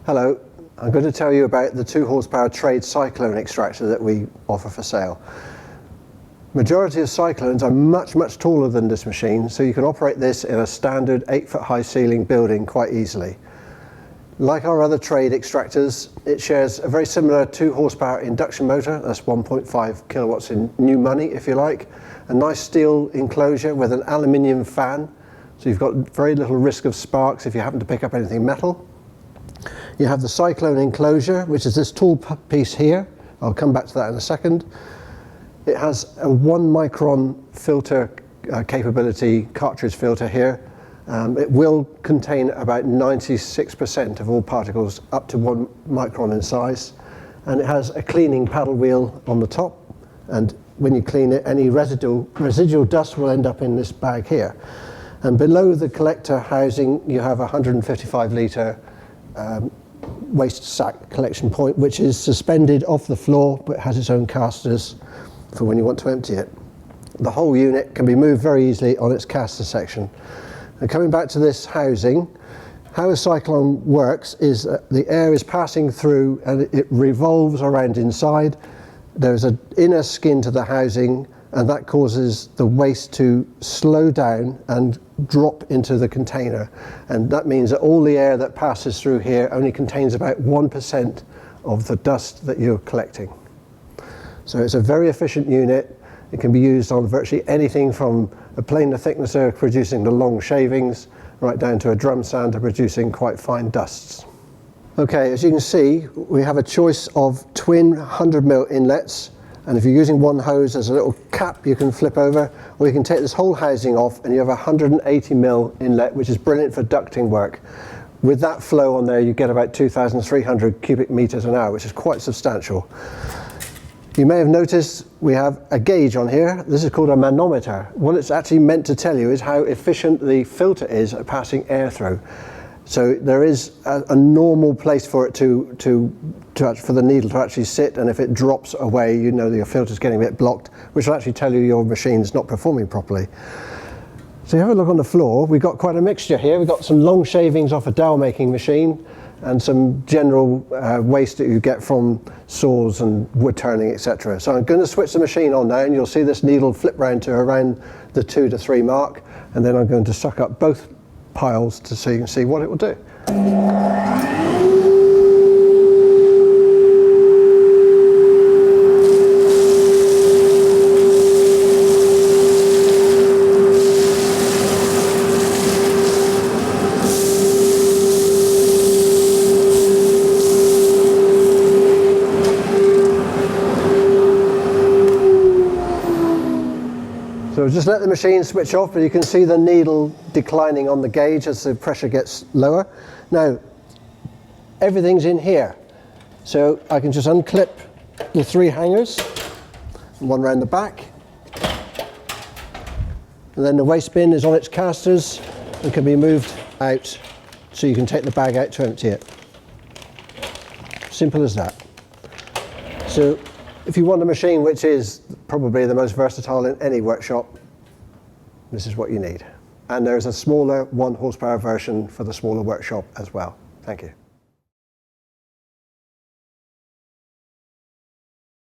Hello, I'm going to tell you about the 2 horsepower trade Cyclone extractor that we offer for sale. Majority of Cyclones are much taller than this machine, so you can operate this in a standard 8-foot high ceiling building quite easily. Like our other trade extractors, it shares a very similar 2 horsepower induction motor, that's 1.5 kilowatts in new money if you like, a nice steel enclosure with an aluminium fan, so you've got very little risk of sparks if you happen to pick up anything metal. You have the Cyclone enclosure, which is this tall piece here. I'll come back to that in a second. It has a 1 micron filter capability cartridge filter here. It will contain about 96% of all particles up to 1 micron in size. And it has a cleaning paddle wheel on the top. And when you clean it, any residual dust will end up in this bag here. And below the collector housing, you have a 155 litre waste sack collection point, which is suspended off the floor but has its own castors for when you want to empty it. The whole unit can be moved very easily on its caster section. And coming back to this housing, how a Cyclone works is that the air is passing through and it revolves around inside. There's an inner skin to the housing, and that causes the waste to slow down and drop into the container. And that means that all the air that passes through here only contains about 1% of the dust that you're collecting. So it's a very efficient unit. It can be used on virtually anything from a planer thicknesser producing the long shavings right down to a drum sander producing quite fine dusts. Okay, as you can see, we have a choice of twin 100mm inlets. And if you're using one hose, there's a little cap you can flip over, or you can take this whole housing off and you have a 180mm inlet, which is brilliant for ducting work. With that flow on there, you get about 2,300 cubic meters an hour, which is quite substantial. You may have noticed we have a gauge on here. This is called a manometer. What it's actually meant to tell you is how efficient the filter is at passing air through. So there is a normal place for it for the needle to actually sit, and if it drops away, you know that your filter's getting a bit blocked, which will actually tell you your machine's not performing properly. So you have a look on the floor. We've got quite a mixture here. We've got some long shavings off a dowel making machine, and some general waste that you get from saws and wood turning, etc. So I'm going to switch the machine on now, and you'll see this needle flip round to around the 2 to 3 mark, and then I'm going to suck up both piles so you can see what it will do. So just let the machine switch off, but you can see the needle declining on the gauge as the pressure gets lower. Now, everything's in here. So I can just unclip the 3 hangers, one round the back. And then the waste bin is on its casters and can be moved out so you can take the bag out to empty it. Simple as that. So if you want a machine which is probably the most versatile in any workshop, this is what you need. And there's a smaller 1 horsepower version for the smaller workshop as well. Thank you.